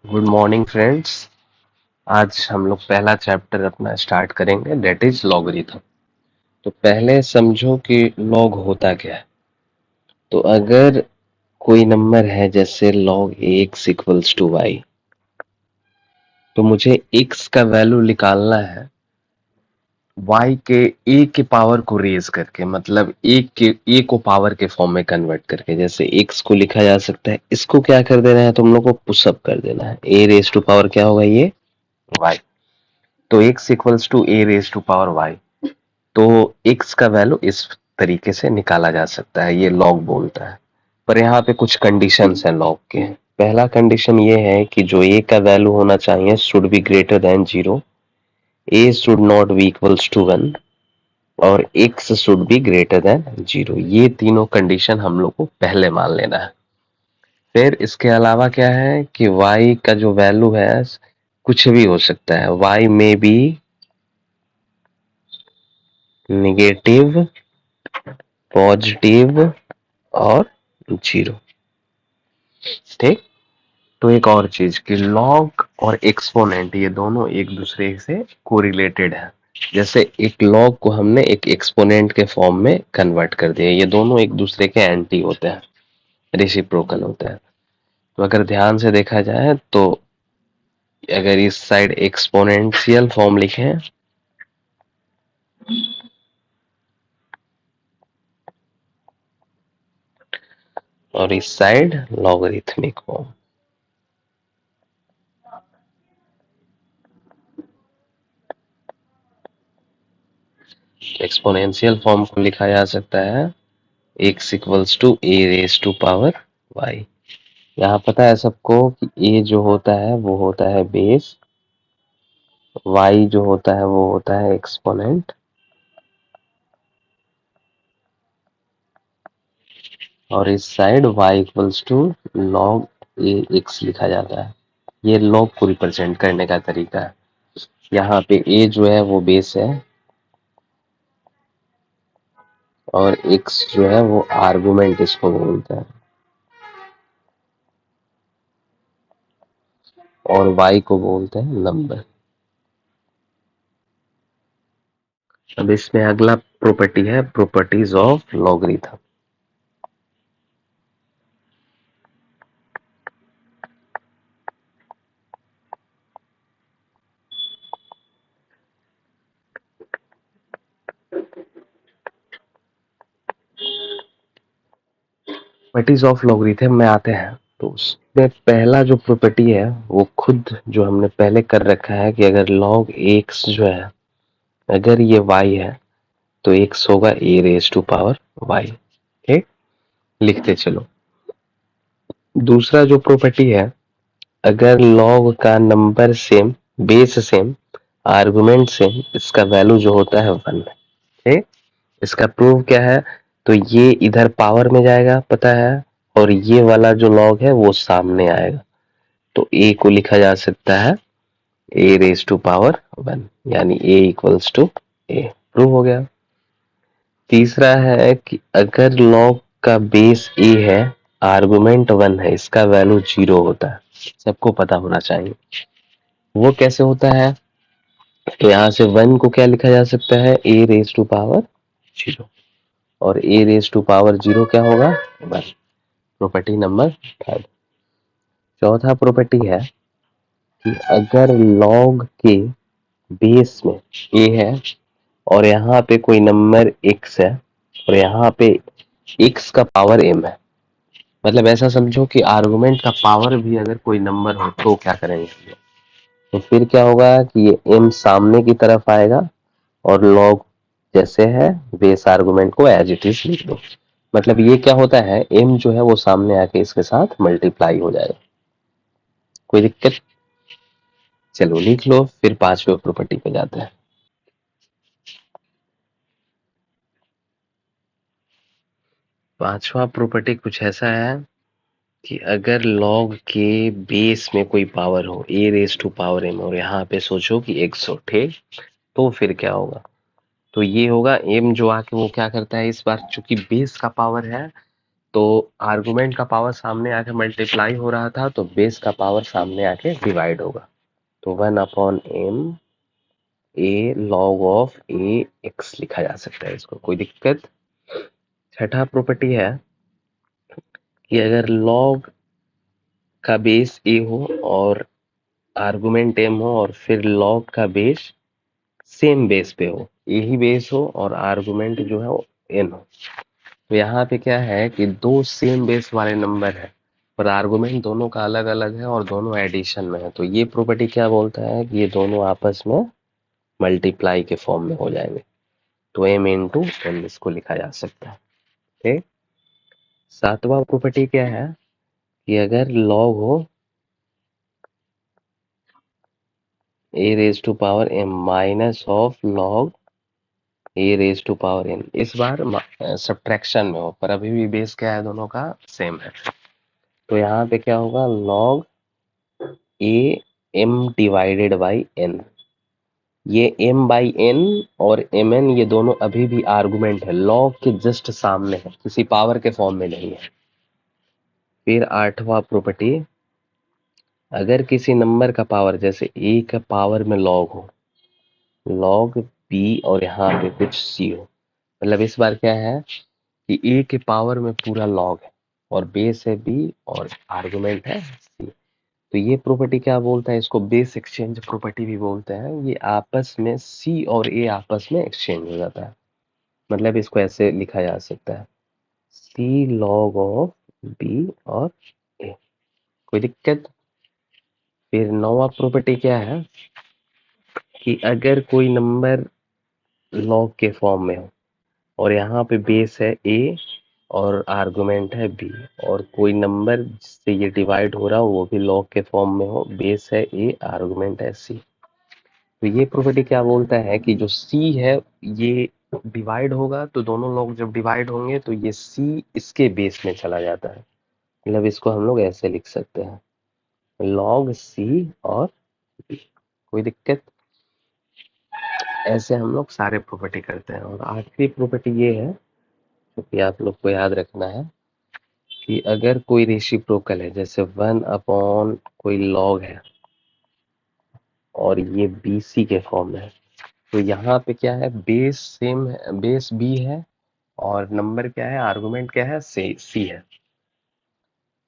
Good morning friends. आज हम लोग पहला चैप्टर अपना स्टार्ट करेंगे, डेट इज लॉगरिथम। तो पहले समझो कि लॉग होता क्या है। तो अगर कोई नंबर है जैसे log x equals to y, तो मुझे x का वैल्यू निकालना है y के a के पावर को रेज करके, मतलब a को पावर के फॉर्म में कन्वर्ट करके। जैसे x को लिखा जा सकता है, इसको क्या कर देना है तुम लोग को, पुशअप कर देना है। a रेज टू पावर क्या होगा, ये y। तो x equals to a raise to power y। तो x का वैल्यू इस तरीके से निकाला जा सकता है, ये लॉग बोलता है। पर यहाँ पे कुछ कंडीशंस हैं लॉग के। पहला कंडीशन ये है कि जो a का वैल्यू होना चाहिए should be greater than 0, a should not be equals to 1 और x should be greater than 0। ये तीनों कंडीशन हम लोग को पहले मान लेना है। फिर इसके अलावा क्या है कि y का जो वैल्यू है कुछ भी हो सकता है। y में बी नेगेटिव, पॉजिटिव और 0। ठीक। तो एक और चीज कि लॉग और एक्सपोनेंट ये दोनों एक दूसरे से कोरिलेटेड है। जैसे एक लॉग को हमने एक एक्सपोनेंट के फॉर्म में कन्वर्ट कर दिया, ये दोनों एक दूसरे के एंटी होते हैं, रेसिप्रोकल होते हैं। तो अगर ध्यान से देखा जाए तो अगर इस साइड एक्सपोनेंशियल फॉर्म लिखें और इस side logarithmic form, exponential form को लिखा जा सकता है x equals to a raise to power y। यहाँ पता है सबको कि a जो होता है वो होता है बेस, y जो होता है वो होता है एक्सपोनेंट, और इस side y equals to log a x लिखा जाता है। ये log को रिप्रेजेंट करने का तरीका है। यहाँ पे a जो है वो बेस है और x जो है वो आर्गुमेंट इसको बोलते हैं, और y को बोलते हैं नंबर। अब इसमें अगला प्रॉपर्टी है properties of logarithm. Properties of logarithm में आते हैं तो उसमें पहला जो प्रॉपर्टी है वो खुद जो हमने पहले कर रखा है कि अगर log x जो है, अगर ये y है तो x होगा a raise to power y। ठीक, लिखते चलो। दूसरा जो प्रॉपर्टी है, अगर log का number same, base same, argument same, इसका वैल्यू जो होता है 1। ठीक, इसका प्रूफ क्या है, तो ये इधर पावर में जाएगा पता है, और ये वाला जो log है वो सामने आएगा। तो a को लिखा जा सकता है a रेज टू पावर 1, यानी a equals to a। Prove हो गया। तीसरा है कि अगर log का बेस a है, आर्गुमेंट 1 है, इसका वैल्यू 0 होता है। सबको पता होना चाहिए वो कैसे होता है। तो यहाँ से 1 को क्या लिखा जा सकता है, a रेज टू पावर 0, और a रेज टू पावर 0 क्या होगा, 1। Property number third. चौथा प्रॉपर्टी है कि अगर log के बेस में a है और यहाँ पे कोई नंबर x है और यहाँ पे x का पावर m है, मतलब ऐसा समझो कि आर्गुमेंट का पावर भी अगर कोई नंबर हो तो क्या करेंगे, तो फिर क्या होगा कि ये m सामने की तरफ आएगा और log जैसे है बेस आर्गुमेंट को एज इट इज लिख दो। मतलब ये क्या होता है, m जो है वो सामने आके इसके साथ मल्टीप्लाई हो जाएगा। कोई दिक्कत? चलो लिख लो, फिर पांचवे प्रॉपर्टी पे जाते हैं। पांचवा प्रॉपर्टी कुछ ऐसा है कि अगर log के बेस में कोई पावर हो a raise to power m, और यहाँ पे सोचो कि x हो, ठीक, तो फिर क्या होगा, तो ये होगा m जो आके वो क्या करता है, इस बार चूंकि बेस का पावर है तो आर्गुमेंट का पावर सामने आके मल्टीप्लाई हो रहा था, तो बेस का पावर सामने आके डिवाइड होगा। तो 1/m a log of a x लिखा जा सकता है इसको, कोई दिक्कत। छठा प्रॉपर्टी है कि अगर log का बेस a हो और आर्गुमेंट m हो और फिर log का बेस सेम बेस पे हो, a ही बेस हो और आर्गुमेंट जो है वो n हो। तो यहाँ पे क्या है कि दो सेम बेस वाले नंबर है पर आर्गुमेंट दोनों का अलग अलग है और दोनों एडिशन में है, तो ये प्रॉपर्टी क्या बोलता है कि ये दोनों आपस में मल्टीप्लाई के फॉर्म में हो जाएंगे। तो m इंटू n इसको लिखा जा सकता है। ठीक। सातवां प्रॉपर्टी क्या है कि अगर log हो a raise to power m minus of log a raise to power n, इस बार सब्ट्रैक्शन में हो पर अभी भी बेस क्या है, दोनों का सेम है। तो यहाँ पे क्या होगा, log a m divided by n, ये m बाई n और mn ये दोनों अभी भी आर्गुमेंट है, log के जस्ट सामने है, किसी पावर के फॉर्म में नहीं है। फिर आठवां प्रॉपर्टी, अगर किसी नंबर का पावर जैसे a का पावर में log हो, log b और यहाँ पे कुछ c हो, मतलब इस बार क्या है कि a के पावर में पूरा log है और बेस है b और आर्गुमेंट है c। तो ये प्रॉपर्टी क्या बोलता है, इसको बेस एक्सचेंज प्रॉपर्टी भी बोलते हैं। ये आपस में c और a आपस में एक्सचेंज हो जाता है, मतलब इसको ऐसे लिखा जा सकता है c log ऑफ b और a, कोई दिक्कत। फिर नौवां प्रॉपर्टी क्या है कि अगर कोई नंबर log के फॉर्म में हो और यहाँ पे बेस है a और आर्गुमेंट है b, और कोई नंबर जिससे ये डिवाइड हो रहा हो वो भी log के फॉर्म में हो, बेस है a आर्गुमेंट है c। तो ये प्रॉपर्टी क्या बोलता है कि जो c है ये डिवाइड होगा, तो दोनों लोग जब डिवाइड होंगे तो ये c इसके बेस में चला जाता है, मतलब इसको हम लोग ऐसे लिख सकते हैं log c और b, कोई दिक्कत। ऐसे हम लोग सारे प्रॉपर्टी करते हैं। और आखिरी प्रॉपर्टी ये है जो कि आप लोग को याद रखना है कि अगर कोई रेसिप्रोकल है, जैसे 1/, कोई log है और ये bc के फॉर्म में है, तो यहाँ पे क्या है, बेस सेम है, बेस b है और नंबर क्या है, आर्गुमेंट क्या है, c है।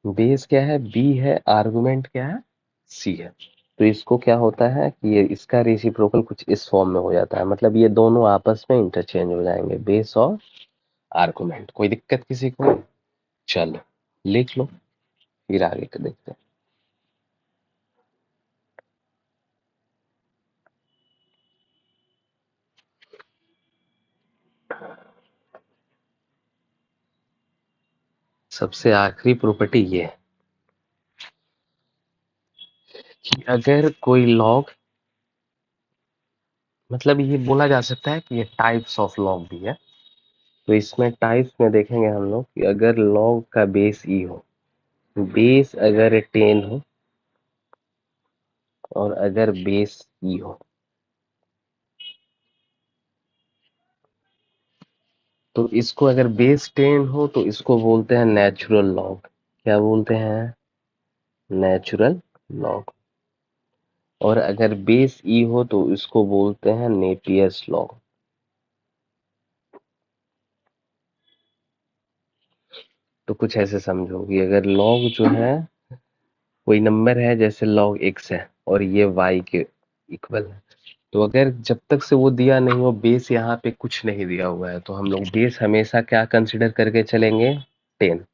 बेस क्या है, b है, आर्गुमेंट क्या है, c है। तो इसको क्या होता है कि ये इसका रेसिप्रोकल कुछ इस फॉर्म में हो जाता है, मतलब ये दोनों आपस में इंटरचेंज हो जाएंगे, बेस और आर्गुमेंट। कोई दिक्कत किसी को? चलो लिख लो, फिर आगे का देखते हैं। सबसे आखिरी प्रॉपर्टी ये है कि अगर कोई लॉग, मतलब ये बोला जा सकता है कि ये टाइप्स ऑफ लॉग भी है, तो इसमें टाइप्स में देखेंगे हम लोग कि अगर लॉग का बेस ई हो, बेस अगर 10 हो और अगर बेस ई हो, तो इसको अगर बेस 10 हो तो इसको बोलते हैं नेचुरल लॉग। क्या बोलते हैं? Natural log. और अगर बेस ई हो तो इसको बोलते हैं नेपियर्स लॉग। तो कुछ ऐसे समझो कि अगर लॉग जो है कोई नंबर है, जैसे log x है और ये y के इक्वल है, तो अगर जब तक से वो दिया नहीं हो, बेस यहाँ पे कुछ नहीं दिया हुआ है, तो हम लोग बेस हमेशा क्या कंसिडर करके चलेंगे, 10।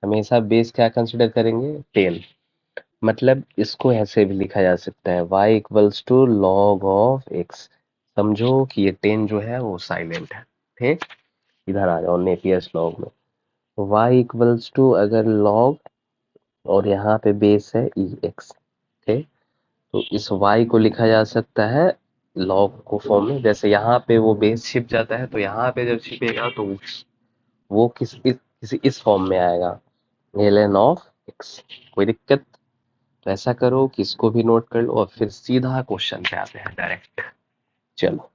हमेशा बेस क्या कंसिडर करेंगे, 10। मतलब इसको ऐसे भी लिखा जा सकता है y equals to log of x। समझो कि ये 10 जो है वो साइलेंट है। ठीक, इधर आ जाओ नेपियर्स लॉग में। y इक्वल्स टू अगर log और यहाँ पे बेस है ई एक्स, ठीक, तो इस y को लिखा जा सकता है log को फॉर्म में, जैसे यहाँ पे वो बेस छिप जाता है तो यहाँ पे जब छिपेगा तो वो किसी इस फॉर्म में आएगा, ln ऑफ x। कोई दिक्कत? तो ऐसा करो कि इसको भी नोट कर लो और फिर सीधा क्वेश्चन पे आते हैं डायरेक्ट। चलो,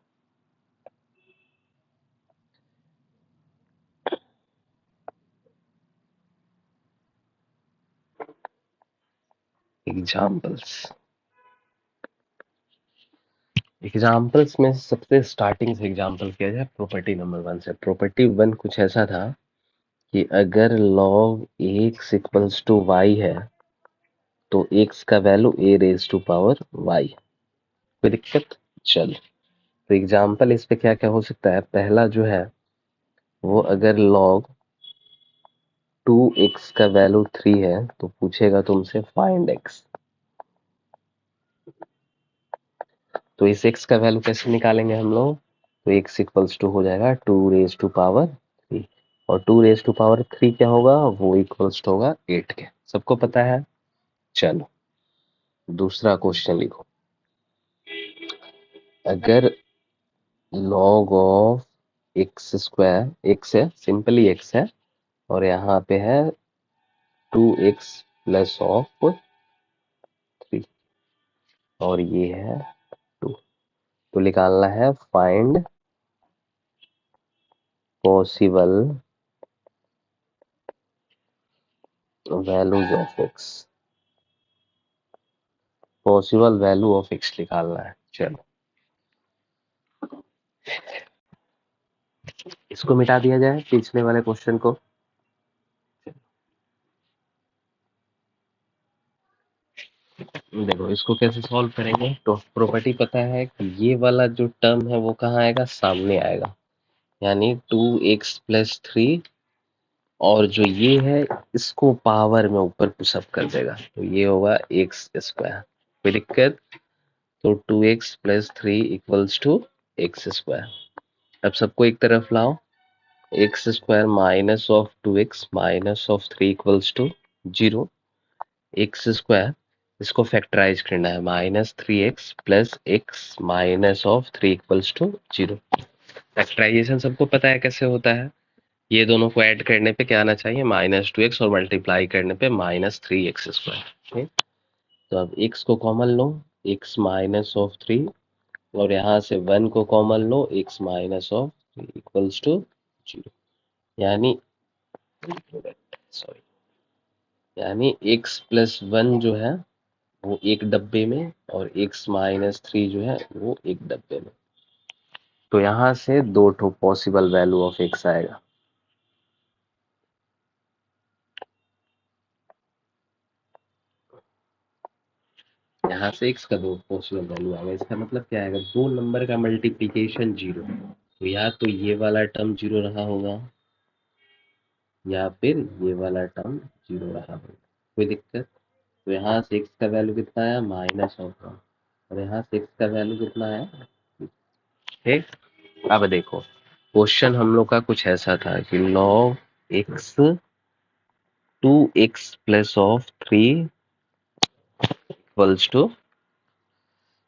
एग्जाम्पल्स में सबसे स्टार्टिंग से एग्जाम्पल किया जाए प्रॉपर्टी नंबर 1 से। प्रॉपर्टी 1 कुछ ऐसा था कि अगर log x equals to y है तो x का value a raise to power y। कोई दिक्कत? चल, तो एग्जाम्पल इस पे क्या क्या हो सकता है। पहला जो है वो अगर log 2x का वैल्यू 3 है तो पूछेगा तुमसे फाइंड x। तो इस x का वैल्यू कैसे निकालेंगे हम लोग? तो x इक्वल्स टू हो जाएगा 2 रेज टू पावर 3, और 2 रेज टू पावर 3 क्या होगा? वो इक्वल्स टू होगा 8 के। सबको पता है? चलो दूसरा क्वेश्चन लिखो। अगर log of x square, x है, सिंपली एक्स है, और यहाँ पे है 2x प्लस ऑफ 3, और ये है 2, तो निकालना है find possible values of x. Possible value of x निकालना है। चलो इसको मिटा दिया जाए, पिछले वाले क्वेश्चन को। देखो इसको कैसे सॉल्व करेंगे। तो प्रॉपर्टी पता है कि ये वाला जो टर्म है वो कहाँ आएगा? सामने आएगा, यानी 2x+3, और जो ये है इसको पावर में ऊपर पुशअप कर देगा, तो ये होगा एक्स स्क्वायर। कोई दिक्कत? तो 2x+3 equals to x square. अब सबको एक तरफ लाओ, x square minus of 2x minus of 3 equals to 0। X square, इसको फैक्टराइज करना है, -3x plus x minus of 3 equals to 0। Factorisation सबको पता है कैसे होता है। ये दोनों को ऐड करने पे क्या आना चाहिए? -2x, और मल्टीप्लाई करने पे -3x²। तो अब x को कॉमन लो, x माइनस ऑफ 3, और यहाँ से 1 को कॉमन लो, x minus of 3 equals to 0। यानी सॉरी, यानी x+1 जो है वो एक डब्बे में, और x-3 जो है वो एक डब्बे में। तो यहाँ से दो ठो पॉसिबल वैल्यू ऑफ x आएगा। यहाँ से x का दो पॉसिबल वैल्यू आएगा। इसका मतलब क्या आएगा? दो नंबर का मल्टीप्लीकेशन 0। तो या तो ये वाला टर्म 0 रहा होगा, या फिर ये वाला टर्म 0 रहा होगा। कोई दिक्कत? तो यहाँ से x का वैल्यू कितना है? -1, और यहाँ से x का वैल्यू कितना है? ठीक। अब देखो क्वेश्चन हम लोग का कुछ ऐसा था कि log x 2x plus of 3 equals to,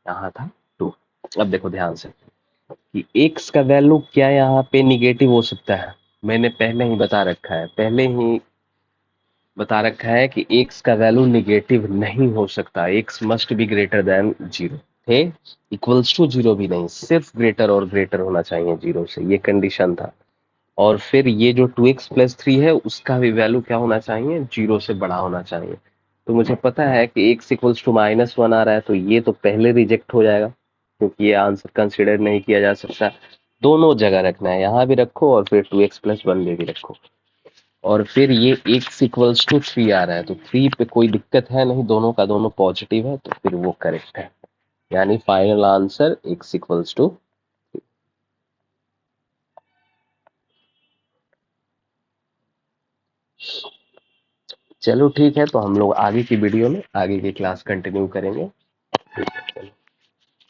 यहाँ था 2। अब देखो ध्यान से कि x का वैल्यू क्या यहाँ पे निगेटिव हो सकता है। मैंने पहले ही बता रखा है, कि x का वैल्यू निगेटिव नहीं हो सकता। x must be greater than 0 थे, इक्वल्स टू 0 भी नहीं, सिर्फ ग्रेटर और ग्रेटर होना चाहिए 0 से, ये कंडीशन था। और फिर ये जो 2x+3 है उसका भी वैल्यू क्या होना चाहिए? 0 से बड़ा होना चाहिए। तो मुझे पता है कि x इक्वल्स टू -1 आ रहा है, तो ये तो पहले रिजेक्ट हो जाएगा, क्योंकि ये आंसर कंसिडर नहीं किया जा सकता। दोनों जगह रखना है, यहाँ भी रखो और फिर 2x+1 में भी रखो। और फिर ये x इक्वल्स टू 3 आ रहा है, तो 3 पे कोई दिक्कत है नहीं, दोनों का दोनों पॉजिटिव है, तो फिर वो करेक्ट है। यानी final answer x equals to. चलो ठीक है, तो हम लोग आगे की वीडियो में आगे की क्लास कंटिन्यू करेंगे। ठीक है, चलो।